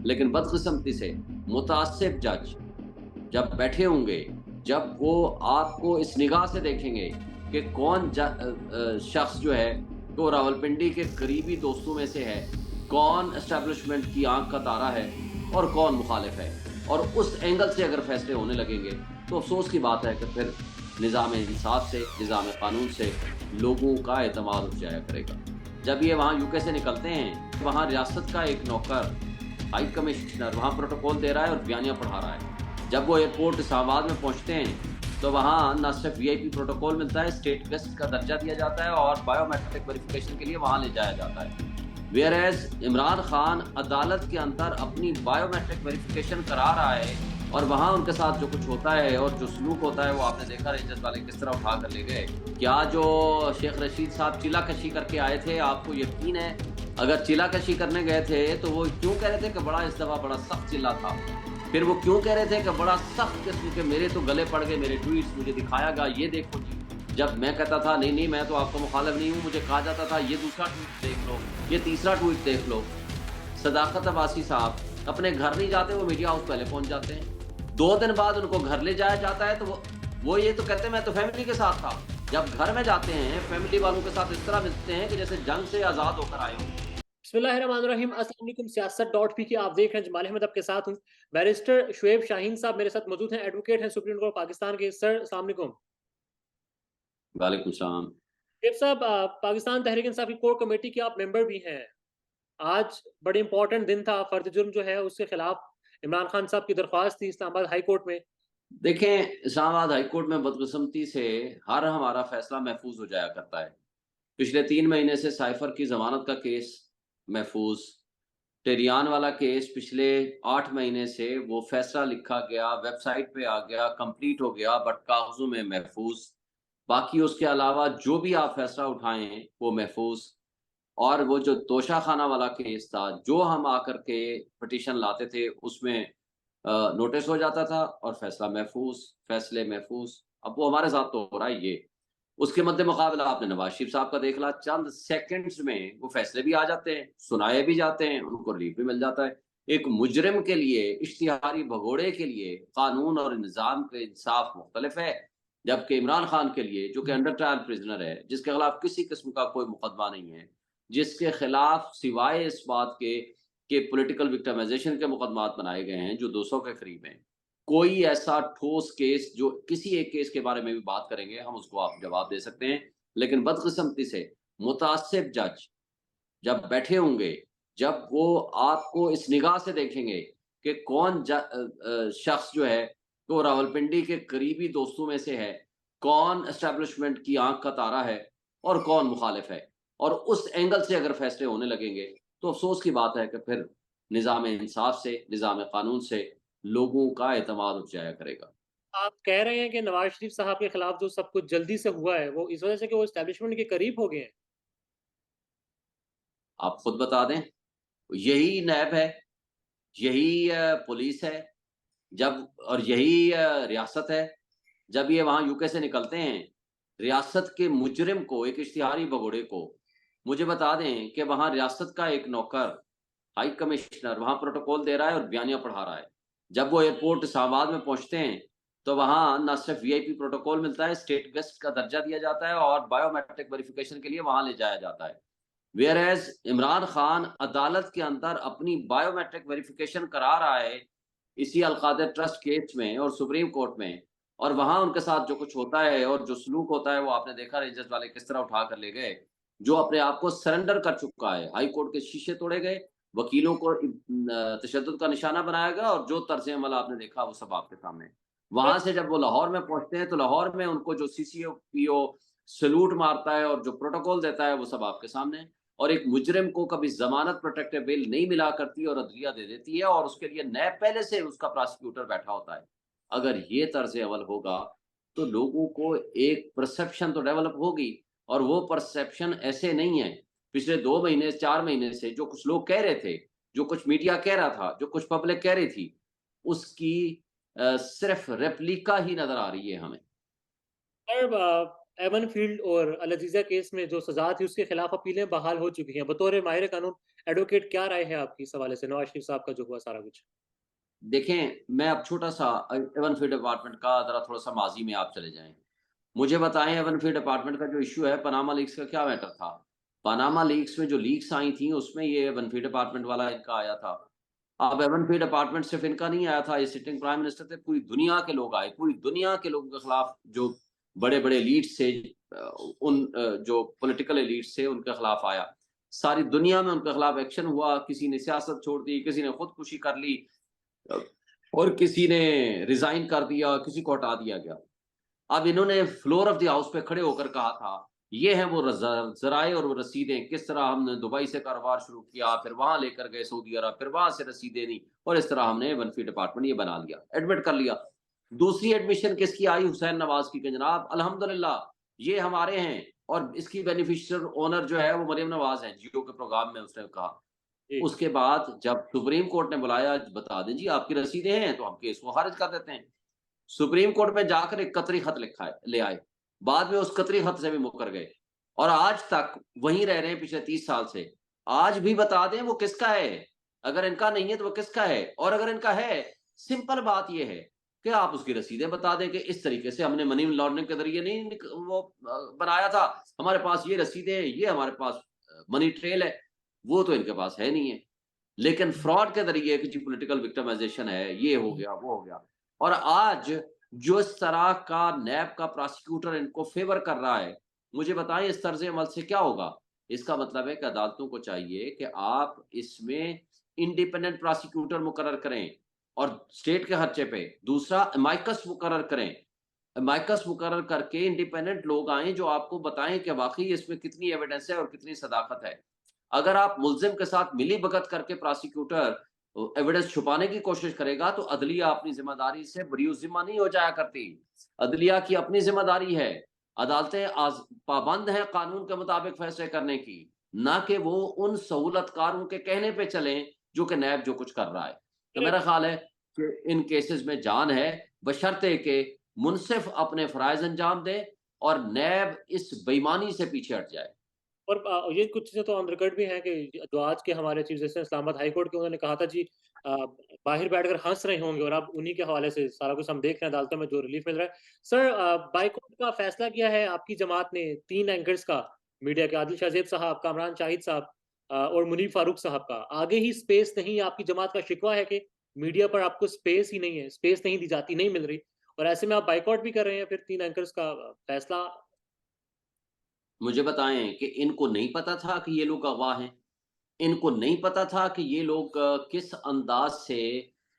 लेकिन बदकिस्मती से मुतासिब जज जब बैठे होंगे, जब वो आपको इस निगाह से देखेंगे कि कौन शख्स जो है वो रावलपिंडी के करीबी दोस्तों में से है, कौन एस्टेब्लिशमेंट की आंख का तारा है और कौन मुखालिफ है, और उस एंगल से अगर फैसले होने लगेंगे तो अफसोस की बात है कि फिर निज़ाम इंसाफ से, निज़ाम कानून से लोगों का एतमाद उठ जाया करेगा। जब ये वहाँ यूके से निकलते हैं, वहाँ रियासत का एक नौकर, हाई कमिश्नर वहाँ प्रोटोकॉल दे रहा है और बयानियाँ पढ़ा रहा है। जब वो एयरपोर्ट इस्लामाबाद में पहुँचते हैं, तो वहाँ न सिर्फ वीआईपी प्रोटोकॉल मिलता है, स्टेट गेस्ट का दर्जा दिया जाता है और बायोमेट्रिक वेरिफिकेशन के लिए वहाँ ले जाया जाता है। वेयर एज इमरान खान अदालत के अंदर अपनी बायोमेट्रिक वेरिफिकेशन करा रहा है और वहाँ उनके साथ जो कुछ होता है और जो सलूक होता है वो आपने देखा रेंजर्स वाले किस तरह उठा कर ले गए। क्या जो शेख रशीद साहब चिल्लाकशी करके आए थे, आपको यकीन है अगर चिल्लाकशी करने गए थे तो वो क्यों कह रहे थे कि बड़ा इस दफ़ा बड़ा सख्त चिल्ला था? फिर वो क्यों कह रहे थे कि बड़ा सख्त किस्म के मेरे तो गले पड़ गए, मेरे ट्वीट्स मुझे दिखाया गया, ये देखो जी। जब मैं कहता था नहीं नहीं मैं तो आपका मुखालिफ नहीं हूँ, मुझे कहा जाता था ये दूसरा ट्वीट देख लो, ये तीसरा ट्वीट देख लो। सदाकत अब्बासी साहब अपने घर नहीं जाते, वो मीडिया हाउस पहले पहुंच जाते हैं। 2 दिन बाद उनको घर ले जाया जाता है तो वो ये तो कहते हैं मैं तो फैमिली के साथ था। जब घर में जाते हैं फैमिली वालों के साथ इस तरह मिलते हैं कि जैसे जंग से आज़ाद होकर आए हों। बिस्मिल्लाहिर्रहमानिर्रहीम, अस्सलाम वालेकुम। सियासत डॉट पी की आप देख रहे हैं। जमाल अहमद आपके साथ हूँ। बैरिस्टर शुएब शाहीन साहब मेरे साथ मौजूद हैं, एडवोकेट हैं सुप्रीम कोर्ट पाकिस्तान के। सर अस्सलाम वालेकुम। वालेकुम सलाम। शुएब साहब, पाकिस्तान तहरीक इंसाफ की कोर कमेटी के आप मेंबर भी हैं। आज बड़े इंपॉर्टेंट दिन था, फर्द जुर्म जो है उसके खिलाफ इमरान खान साहब की दरख्वास्त थी इस्लामाबाद हाई कोर्ट में। देखें, इस्लामाबाद हाई कोर्ट में बदकिस्मती से हर हमारा फैसला महफूज हो जाया करता है। पिछले 3 महीने से साइफर की जमानत का केस महफूज, टेरियान वाला केस पिछले 8 महीने से वो फैसला लिखा गया, वेबसाइट पे आ गया, कंप्लीट हो गया, बट कागजों में महफूज। बाकी उसके अलावा जो भी आप फैसला उठाएं वो महफूज। और वो जो तोशा खाना वाला केस था, जो हम आकर के पिटीशन लाते थे उसमें नोटिस हो जाता था और फैसला महफूज, फैसले महफूज। अब वो हमारे साथ तो हो रहा है ये। उसके मद्दे मुकाबला आपने नवाज शरीफ साहब का देख ला, चंद सेकंड्स में वो फैसले भी आ जाते हैं, सुनाए भी जाते हैं, उनको रिलीफ भी मिल जाता है। एक मुजरिम के लिए, इश्तिहारी भगोड़े के लिए कानून और निज़ाम के इंसाफ मुख्तलिफ है, जबकि इमरान खान के लिए जो कि अंडर ट्रायल प्रिजनर है, जिसके खिलाफ किसी किस्म का कोई मुकदमा नहीं है, जिसके खिलाफ सिवाय इस बात के पॉलिटिकल विक्टिमाइजेशन के मुकदमात बनाए गए हैं जो 200 के करीब हैं, कोई ऐसा ठोस केस जो किसी एक केस के बारे में भी बात करेंगे हम उसको आप जवाब दे सकते हैं। लेकिन बदकिस्मती से मुतासिब जज जब बैठे होंगे, जब वो आपको इस निगाह से देखेंगे कि कौन शख्स जो है वो रावलपिंडी के करीबी दोस्तों में से है, कौन एस्टेब्लिशमेंट की आंख का तारा है और कौन मुखालिफ है, और उस एंगल से अगर फैसले होने लगेंगे तो अफसोस की बात है कि फिर निज़ाम इंसाफ से, निज़ाम कानून से लोगों का एतमाद उठ जाया करेगा। आप कह रहे हैं कि नवाज शरीफ साहब के खिलाफ जो सब कुछ जल्दी से हुआ है वो इस वजह से कि वो एस्टेब्लिशमेंट के करीब हो गए हैं। आप खुद बता दें, यही नैब है, यही पुलिस है, जब और यही रियासत है। जब ये वहाँ यूके से निकलते हैं, रियासत के मुजरिम को, एक इश्तिहारी भगोड़े को, मुझे बता दें कि वहाँ रियासत का एक नौकर, हाई कमिश्नर वहाँ प्रोटोकॉल दे रहा है और बयानियाँ पढ़ा रहा है। जब वो एयरपोर्ट इस्लामाबाद में पहुँचते हैं, तो वहाँ ना सिर्फ वीआईपी प्रोटोकॉल मिलता है, स्टेट गेस्ट का दर्जा दिया जाता है और बायोमेट्रिक वेरिफिकेशन के लिए वहाँ ले जाया जाता है। वेयर एज इमरान खान अदालत के अंदर अपनी बायोमेट्रिक वेरिफिकेशन करा रहा है, इसी अलकादर ट्रस्ट केस में और सुप्रीम कोर्ट में, और वहां उनके साथ जो कुछ होता है और जो सलूक होता है वो आपने देखा रेंजर्स वाले किस तरह उठा कर ले गए। जो अपने आप को सरेंडर कर चुका है, हाई कोर्ट के शीशे तोड़े गए, वकीलों को तशद्दुद का निशाना बनाया गया और जो तर्ज अमल आपने देखा वो सब आपके सामने। वहां से जब वो लाहौर में पहुंचते हैं तो लाहौर में उनको जो सीसीओ पीओ सलूट मारता है और जो प्रोटोकॉल देता है वो सब आपके सामने है। और एक मुजरिम को कभी जमानत प्रोटेक्टिव बेल नहीं मिला करती और अदलिया दे देती है और उसके लिए नैब पहले से उसका प्रोसिक्यूटर बैठा होता है। अगर ये तर्ज अमल होगा तो लोगों को एक परसेप्शन तो डेवलप होगी, और वो परसेप्शन ऐसे नहीं है। पिछले 2 महीने 4 महीने से जो कुछ लोग कह रहे थे, जो कुछ मीडिया कह रहा था, जो कुछ पब्लिक कह रही थी, उसकी सिर्फ रेप्लिका ही नजर आ रही है हमें। सर, एवन फील्ड और अल अजीज़ा केस में जो सज़ा थी उसके खिलाफ अपीलें बहाल हो चुकी हैं। बतौर माहिर कानून एडवोकेट क्या राय है आपकी इस हवाले से, नवाज शरीफ साहब का जो हुआ सारा कुछ? देखें, मैं अब छोटा-सा एवन फील्ड डिपार्टमेंट का ज़रा थोड़ा-सा माज़ी में आप चले जाएँ। मुझे बताएँ एवन फील्ड डिपार्टमेंट का जो इश्यू है पनामा लीक्स का क्या मैटर था? पनामा लीक्स में जो लीक्स आई थी उसमें ये एवन फील्ड डिपार्टमेंट वाला इनका आया था। अब एवन फील्ड डिपार्टमेंट सिर्फ़ इनका नहीं आया था, ये सिटिंग प्राइम मिनिस्टर थे, पूरी दुनिया के लोग आए, पूरी दुनिया के लोगों के खिलाफ जो बड़े-बड़े एलीट्स थे जो पॉलिटिकल एलीट्स थे उनके खिलाफ आया। सारी दुनिया में उनके खिलाफ एक्शन हुआ, किसी ने सियासत छोड़ दी, किसी ने खुदकुशी कर ली। और किसी ने रिज़ाइन कर दिया, किसी को हटा दिया गया। अब इन्होंने फ्लोर ऑफ द हाउस पे खड़े होकर कहा था, ये हैं वो ज़राए और वो रसीदें, किस तरह हमने दुबई से कारोबार शुरू किया, फिर वहाँ लेकर गए सऊदी अरब, फिर वहाँ से रसीदें दी और इस तरह हमने वन फील्ड डिपार्टमेंट ये बना लिया, एडमिट कर लिया। दूसरी एडमिशन किसकी आई? हुसैन नवाज़ की कि जनाब अल्हम्दुलिल्लाह ये हमारे हैं और इसकी बेनिफिशियल ओनर जो है वो मरियम नवाज़ हैं, जियो के प्रोग्राम में उसने कहा। जी, उसके बाद जब सुप्रीम कोर्ट ने बुलाया, बता दें जी आपकी रसीदें हैं, तो हम केस को खारिज कर देते हैं। सुप्रीम कोर्ट में जाकर एक कतरी खत लिखा है ले आए। बाद में उस कतरी खत से भी मुकर गए और आज तक वहीं रह रहे हैं पिछले 30 साल से। आज भी बता दें वो किसका है? अगर इनका नहीं है तो वो किसका है? और अगर इनका है, सिंपल बात ये है कि आप उसकी रसीदें बता दें कि इस तरीके से हमने मनी लॉन्ड्रिंग के ज़रिए नहीं बनाया था। हमारे पास ये रसीदें हैं, ये हमारे पास मनी ट्रेल है। वो तो इनके पास है नहीं है। लेकिन फ्रॉड के ज़रिए कि जी पॉलिटिकल विक्टिमाइज़ेशन है, ये हो गया, वो हो गया। और आज जो इस तरह का नैब का प्रोसिक्यूटर इनको फ़ेवर कर रहा है, मुझे बताएँ इस तर्ज़ अमल से क्या होगा? इसका मतलब है कि अदालतों को चाहिए कि आप इसमें इंडिपेंडेंट प्रोसिक्यूटर मुकर्रर करें और स्टेट के खर्चे पे। दूसरा अमाइकस मुकर्रर करें। अमाइकस मुकर्रर करके इंडिपेंडेंट लोग आएँ जो आपको बताएँ कि वाक़ई इसमें कितनी एविडेंस है और कितनी सदाकत है। अगर आप मुल्ज़िम के साथ मिली-भगत करके प्रोसिक्यूटर एविडेंस छुपाने की कोशिश करेगा, तो अदलिया अपनी ज़िम्मेदारी से बरी-उज़्ज़िम्मा नहीं हो जाया करती। अदलिया की अपनी ज़िम्मेदारी है। अदालतें पाबंद हैं कानून के मुताबिक फैसले करने की, ना कि वो उन सहूलतकारों के कहने पे चलें, जो कि नैब जो कुछ कर रहा है। तो मेरा करेक्ट। ख़्याल है कि इन केसेज़ में जान है, बशर्ते कि मुनसिफ़ अपने फ़राइज़ अंजाम दें और नैब इस बेईमानी से पीछे हट जाए। और ये कुछ चीज़ें तो ऑन रिकॉर्ड भी हैं कि जो आज के हमारे chief justice Islamabad high court के उन्होंने कहा था जी, बाहर बैठकर हँस रहे होंगे और अब उन्हीं के हवाले से सारा कुछ हम देख रहे हैं अदालतों में जो रिलीफ मिल रहा है। सर, बाइकॉट का फैसला किया है आपकी जमात ने 3 एंकर्स का, मीडिया के आदिल शाज़ेब साहब, कामरान शाहिद साहब और मुनीर फारूक साहब का। आगे ही स्पेस नहीं, आपकी जमात का शिकवा है कि मीडिया पर आपको स्पेस ही नहीं है, स्पेस नहीं दी जाती, नहीं मिल रही और ऐसे में आप बाइकॉट भी कर रहे हैं फिर 3 एंकर्स का फैसला। मुझे बताएँ कि इनको नहीं पता था कि ये लोग अगवा हैं? इनको नहीं पता था कि ये लोग किस अंदाज़ से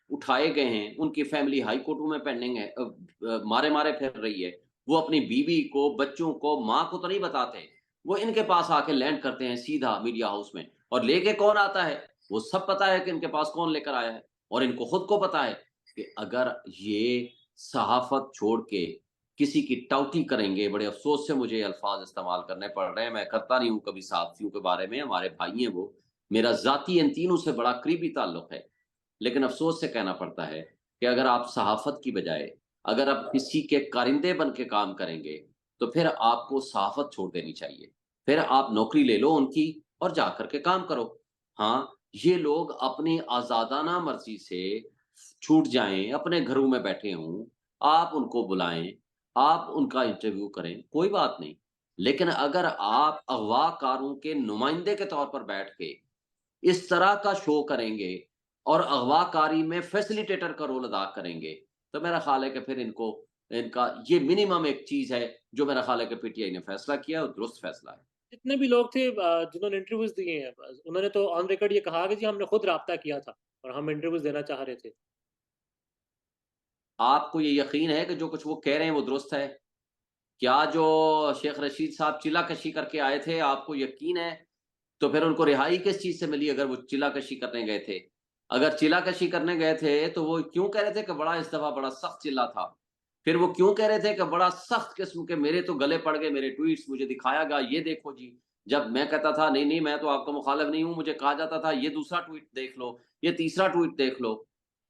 उठाए गए हैं। उनकी फैमिली हाई कोर्टों में पेंडिंग है, मारे-मारे फिर रही है। वो अपनी बीवी को, बच्चों को, माँ को तो नहीं बताते। वो इनके पास आके लैंड करते हैं सीधा मीडिया हाउस में और लेके कौन आता है, वो सब पता है कि इनके पास कौन लेकर आया है और इनको खुद को पता है कि अगर ये सहाफ़त छोड़ के किसी की टाउटी करेंगे, बड़े अफ़सोस से मुझे अल्फ़ाज़ इस्तेमाल करने पड़ रहे हैं, मैं करता नहीं हूँ कभी साथियों के बारे में, हमारे भाई हैं वो, मेरा ज़ाती इन तीनों से बड़ा करीबी ताल्लुक़ है। लेकिन अफ़सोस से कहना पड़ता है कि अगर आप सहाफ़त की बजाय अगर आप किसी के कारिंदे बन के काम करेंगे, तो फिर आपको सहाफ़त छोड़ देनी चाहिए। फिर आप नौकरी ले लो उनकी और जा कर के काम करो। हाँ, ये लोग अपनी आज़ादाना मर्ज़ी से छूट जाएँ, अपने घरों में बैठे हों, आप उनको बुलाएँ, आप उनका इंटरव्यू करें, कोई बात नहीं। लेकिन अगर आप अगवाकारों के नुमाइंदे के तौर पर बैठ के इस तरह का शो करेंगे और अगवाकारी में फैसिलिटेटर का रोल अदा करेंगे, तो मेरा ख़्याल है कि फिर इनको इनका ये मिनिमम एक चीज़ है, जो मेरा ख़्याल है कि पीटीआई ने फैसला किया और दुरुस्त फैसला है। जितने भी लोग थे जिन्होंने इंटरव्यूज़ दिए हैं, बस उन्होंने तो ऑन रिकॉर्ड ये कहा कि जी हमने खुद राब्ता किया था और हम इंटरव्यूज़ देना चाह रहे थे। आपको ये यकीन है कि जो कुछ वो कह रहे हैं वो दुरुस्त है? क्या जो शेख रशीद साहब चिल्ला-कशी करके आए थे, आपको यकीन है? तो फिर उनको रिहाई किस चीज़ से मिली अगर वो चिल्ला-कशी करने गए थे? अगर चिल्ला-कशी करने गए थे, तो वो क्यों कह रहे थे कि बड़ा इस दफ़ा बड़ा सख्त चिल्ला था? फिर वो क्यों कह रहे थे कि बड़ा सख्त किस्म के मेरे तो गले पड़ गए, मेरे ट्वीट्स मुझे दिखाया गया, ये देखो जी। जब मैं कहता था नहीं, नहीं मैं तो आपका मुखालिफ नहीं हूँ, मुझे कहा जाता था ये दूसरा ट्वीट देख लो, ये तीसरा ट्वीट देख लो।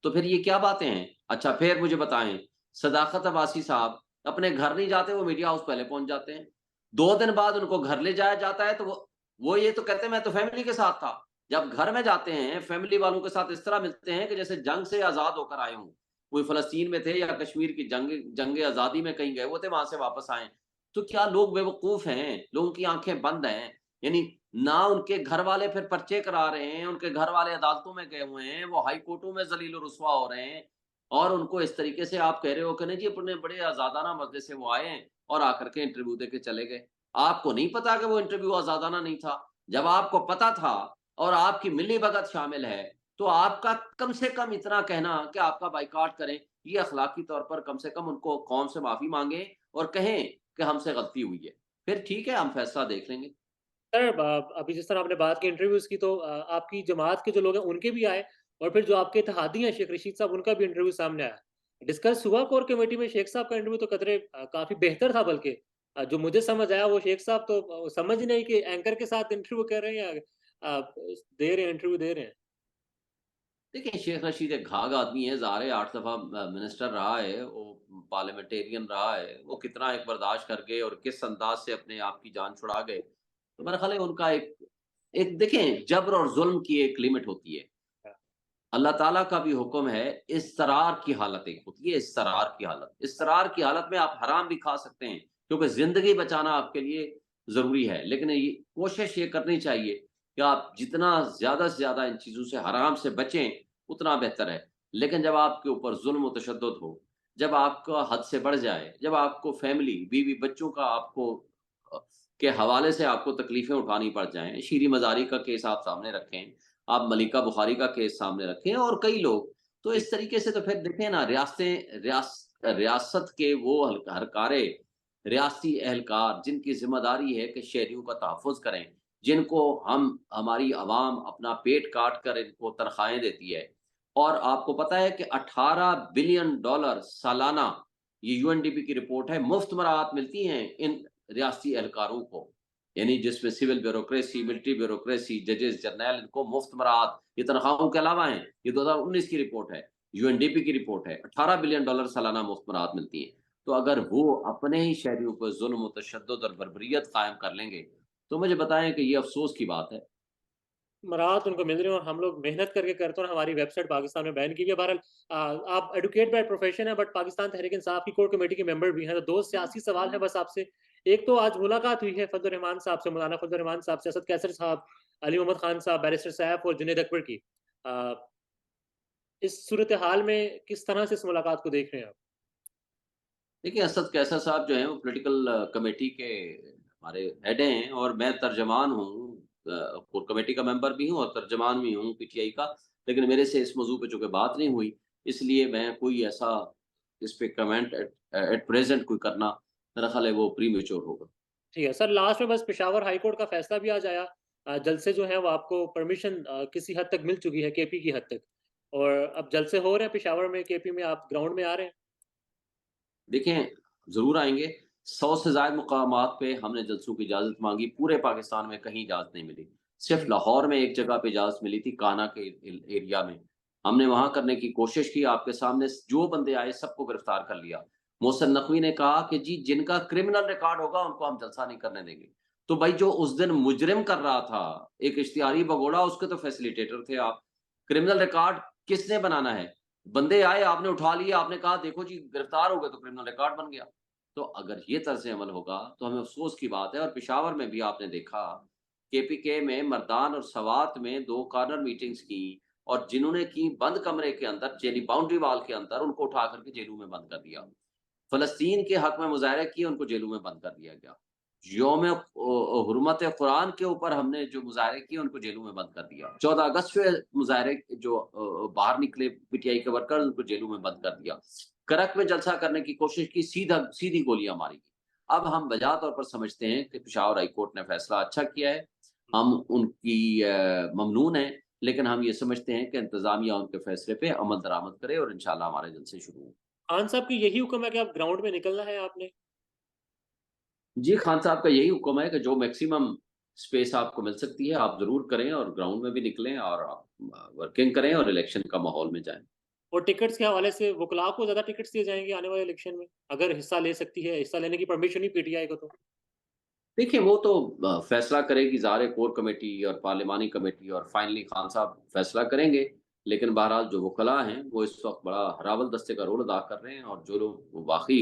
तो फिर ये क्या बातें हैं? अच्छा फिर मुझे बताएँ, सदाकत अब्बासी साहब अपने घर नहीं जाते, वो मीडिया हाउस पहले पहुँच जाते हैं। 2 दिन बाद उनको घर ले जाया जाता है, तो वो ये तो कहते हैं मैं तो फैमिली के साथ था। जब घर में जाते हैं, फैमिली वालों के साथ इस तरह मिलते हैं कि जैसे जंग से आज़ाद होकर आए हों। कोई फ़लस्तीन में थे या कश्मीर की जंग आज़ादी में कहीं गए हुए थे, वहाँ से वापस आए। तो क्या लोग बेवकूफ़ हैं? लोगों की आँखें बंद हैं। यानी ना उनके घर वाले फिर पर्चे करा रहे हैं, उनके घर वाले अदालतों में गए हुए हैं, वो हाई कोर्टों में ज़लील और रुस्वा हो रहे हैं और उनको इस तरीके से आप कह रहे हो कि नहीं जी अपने बड़े आज़ादाना मज़े से वो आए हैं और आकर के इंटरव्यू देके चले गए। आपको नहीं पता कि वो इंटरव्यू आज़ादाना नहीं था। जब आपको पता था और आपकी मिलीभगत शामिल है, तो आपका कम से कम इतना कहना कि आपका बायकॉट करें, ये अखलाकी तौर पर कम से कम उनको कौम से माफ़ी माँगे और कहें कि हमसे गलती हुई है। फिर ठीक है, हम फैसला देख लेंगे। सर अभी जिस तरह आपने बात की इंटरव्यूज़ की तो आपकी जमात के जो लोग हैं उनके भी आए और फिर जो आपके इत्तेहादी हैं शेख रशीद साहब उनका भी इंटरव्यू सामने आया। डिस्कस हुआ कोर कमेटी में शेख साहब का इंटरव्यू तो कतरे काफ़ी बेहतर था बल्कि। जो मुझे समझ आया वो शेख साहब तो समझ ही नहीं कि एंकर के साथ इंटरव्यू कर रहे हैं या दे रहे हैं इंटरव्यू दे रहे हैं। देखिए, शेख रशीद एक घाघ आदमी है, ज़ाहिर है 8 दफ़ा मिनिस्टर रहा है, वो पार्लियामेंटेरियन रहा है, वो कितना एक बर्दाश्त कर गए और किस अंदाज़ से अपने आप की जान छुड़ा गए। तो मेरा ख़्याल है उनका एक एक देखें जब्र और ज़ुल्म की एक लिमिट होती है। हाँ, अल्लाह ताला का भी हुक्म है, इज़्तिरार की हालत एक होती है, इज़्तिरार की हालत। इज़्तिरार की हालत में आप हराम भी खा सकते हैं, क्योंकि ज़िंदगी बचाना आपके लिए ज़रूरी है। लेकिन ये कोशिश ये करनी चाहिए कि आप जितना ज़्यादा से ज़्यादा इन चीज़ों से हराम से बचें, उतना बेहतर है। लेकिन जब आपके ऊपर ज़ुल्म व तशद्दुद हो, जब आपका हद से बढ़ जाए, जब आपको फैमिली, बीवी-बच्चों का आपको अ, के हवाले से आपको तकलीफ़ें उठानी पड़ जाएँ, शीरी मज़ारी का केस आप सामने रखें, आप मलिका बुखारी का केस सामने रखें और कई लोग। तो जी। इस तरीके से तो फिर देखें ना रियासत के वो हरकारे, रियासती एहलकार जिनकी ज़िम्मेदारी है कि शहरियों का तहफ़्फ़ुज़ करें, जिनको हम हमारी अवाम अपना पेट काट कर इनको तनख़्वाहें देती है। और आपको पता है कि $18 बिलियन सालाना ये यूएनडीपी की रिपोर्ट है, मुफ़्त मराहत मिलती हैं इन रियासती एहलकारों को। यानी जिसमें सिविल ब्यूरोक्रेसी, मिलिट्री ब्यूरोक्रेसी, जजेस, जर्नैल इनको मुफ्त मराहत, ये तनख्वाहों के अलावा हैं। ये 2019 की रिपोर्ट है, यूएनडीपी की रिपोर्ट है। $18 बिलियन सालाना मुफ्त मराहत मिलती है। तो अगर वो अपने ही शहरियों पर ज़ुल्म व तशद्दुद और बर्बरियत कायम कर लेंगे, तो मुझे बताएँ कि ये अफ़सोस की बात है। राहत उनको मिल रही है और हम लोग मेहनत करके करते हैं और हमारी वेबसाइट पाकिस्तान में बैन की हुई है। बहरहाल आप एडवोकेट बाय प्रोफेशन है बट पाकिस्तान तहरीक-इंसाफ की कोर कमेटी के मेंबर भी हैं। तो 2 सियासी सवाल है बस आपसे। एक तो आज मुलाकात हुई है फजल रहमान साहब से, मौलाना फजल रहमान साहब से, असद कैसर साहब, अली मोहम्मद खान साहब, बैरिस्टर सैफ और जुनैद अकबर की। अ, इस सूरत-ए-हाल में किस तरह से इस मुलाकात को देख रहे हैं आप? देखिए, असद कैसर साहब जो हैं वो पॉलिटिकल कमेटी के हमारे हेड हैं और मैं तर्जमान हूँ कोर कमेटी का मेंबर भी हूँ और तर्जमान भी हूँ पीटीआई का। लेकिन मेरे से इस मौज़ू पे चूँकि बात नहीं हुई, इसलिए मैं कोई ऐसा इस पे कमेंट एट एट प्रेज़ेंट कोई करना मेरा ख़्याल है वो प्रीमेच्योर होगा। ठीक है। सर लास्ट में बस पेशावर हाई कोर्ट का फैसला भी आज आया। जलसे जो हैं वो आपको परमिशन किसी हद तक मिल चुकी है केपी की हद तक। और अब जलसे हो रहे हैं पेशावर में, केपी में, आप ग्राउंड में आ रहे हैं? देखें, ज़रूर आएँगे। 100 से ज़ायद मुकामात पे हमने जलसों की इजाज़त माँगी, पूरे पाकिस्तान में कहीं इजाज़त नहीं मिली। सिर्फ़ हुँ। लाहौर में एक जगह पे इजाज़त मिली थी, कान्हा के एरिया में। हमने वहाँ करने की कोशिश की, आपके सामने जो बंदे आए सबको गिरफ़्तार कर लिया। मोहसिन नकवी ने कहा कि जी जिनका क्रिमिनल रिकॉर्ड होगा उनको हम जलसा नहीं करने देंगे। तो भाई जो उस दिन मुजरिम कर रहा था, एक इश्तिहारी भगोड़ा उसके तो फैसिलिटेटर थे आप। क्रिमिनल रिकॉर्ड किसने बनाना है? बंदे आए, आपने उठा लिए, आपने कहा देखो जी गिरफ्तार हो गए तो क्रिमिनल रिकॉर्ड बन गया। तो अगर ये तर्ज़ अमल होगा तो हमें अफ़सोस की बात है और पेशावर में भी आपने देखा, केपीके में मर्दान और सवात में 2 कॉर्नर मीटिंग्स की और जिन्होंने की बंद कमरे के अंदर, जेली बाउंड्री वॉल के अंदर उनको उठा कर के जेलों में बंद कर दिया। फ़लस्तीन के हक में मुज़ाहरे किए, उनको जेलों में बंद कर दिया गया। यौम हुर्मत कुरान के ऊपर हमने जो मुज़ाहरे किए, उनको जेलों में बंद कर दिया। 14 अगस्त पे मुज़ाहरे जो बाहर निकले पीटीआई के वर्कर्स, उनको जेलों में बंद कर दिया। करक में जलसा करने की कोशिश की, सीधी गोलियाँ मारी गई। अब हम वजह तौर पर समझते हैं कि पेशावर हाई कोर्ट ने फैसला अच्छा किया है। हम उनकी ममनून हैं, लेकिन हम ये समझते हैं कि इंतज़ामिया उनके फैसले पे अमल दरामद करे और इंशाअल्लाह हमारे जलसे शुरू हों। खान साहब की यही हुक्म है कि आप ग्राउंड में निकलना है आपने? जी, खान साहब का यही हुक्म है कि जो मैक्सिमम स्पेस आपको मिल सकती है, आप ज़रूर करें और ग्राउंड में भी निकलें और आप वर्किंग करें और इलेक्शन का माहौल में जाएँ। और टिकट्स के हवाले से वुकला को ज़्यादा टिकट्स दिए जाएँगे आने वाले इलेक्शन में? अगर हिस्सा ले सकती है, हिस्सा लेने की परमिशन ही पीटीआई को तो? देखिए वो तो फैसला करेगी ज़ाहिर है कोर कमेटी और पार्लिमानी कमेटी और फाइनली खान साहब फैसला करेंगे। लेकिन बहरहाल जो वकला हैं वो इस वक़्त बड़ा हरावल दस्ते का रोल अदा कर रहे हैं और जो लोग वाक़ई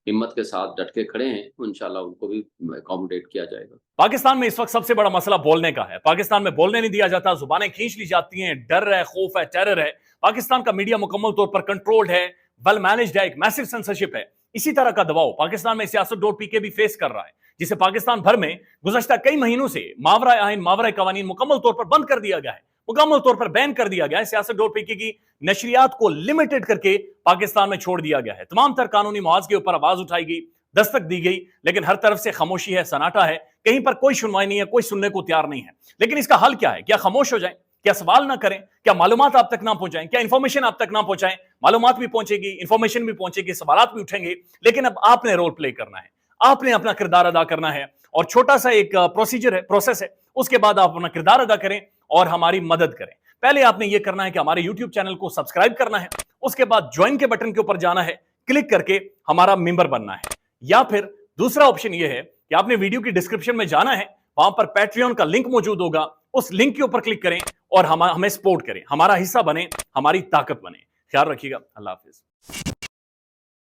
हिम्मत के साथ डट के खड़े हैं, वो इंशाल्लाह उनको भी अकोमोडेट किया जाएगा। पाकिस्तान में इस वक्त सबसे बड़ा मसला बोलने का है। पाकिस्तान में बोलने नहीं दिया जाता, जुबानें खींच ली जाती हैं, डर है, खौफ है, टेरर है। पाकिस्तान का मीडिया मुकम्मल तौर पर कंट्रोल्ड है, वेल मैनेज्ड है, एक मैसिव सेंसरशिप है। इसी तरह का दबाव पाकिस्तान में सियासत.pk भी फेस कर रहा है, जिसे पाकिस्तान भर में गुज़श्ता कई महीनों से मावरा आइन, मावरा कवानीन मुकम्मल तौर पर बंद कर दिया गया है, मुकम्मल तौर पर बैन कर दिया गया है। सियासत.pk की नशरियात को लिमिटेड करके पाकिस्तान में छोड़ दिया गया है। तमाम तर कानूनी मुआवजे के ऊपर आवाज उठाई गई, दस्तक दी गई, लेकिन हर तरफ से खामोशी है, सन्नाटा है, कहीं पर कोई सुनवाई नहीं है, कोई सुनने को तैयार नहीं है। लेकिन इसका हल क्या है? क्या खामोश हो जाएं? क्या सवाल ना करें? क्या मालूमात आप तक ना पहुंचाएं? क्या इंफॉर्मेशन आप तक ना पहुंचाएं? मालूमात भी पहुंचेगी, इंफॉर्मेशन भी पहुंचेगी, सवालात भी उठेंगे, लेकिन अब आपने रोल प्ले करना है, आपने अपना किरदार अदा करना है। और छोटा सा एक प्रोसीजर है, प्रोसेस है, उसके बाद आप अपना किरदार अदा करें और हमारी मदद करें। पहले आपने यह करना है कि हमारे यूट्यूब चैनल को सब्सक्राइब करना है, उसके बाद ज्वाइन के बटन के ऊपर जाना है, क्लिक करके हमारा मेंबर बनना है। या फिर दूसरा ऑप्शन यह है कि आपने वीडियो की डिस्क्रिप्शन में जाना है, वहां पर पैट्रियन का लिंक मौजूद होगा, उस लिंक के ऊपर क्लिक करें और हमें सपोर्ट करें, हमारा हिस्सा बने, हमारी ताकत बने। ख्याल रखिएगा। अल्लाह हाफिज।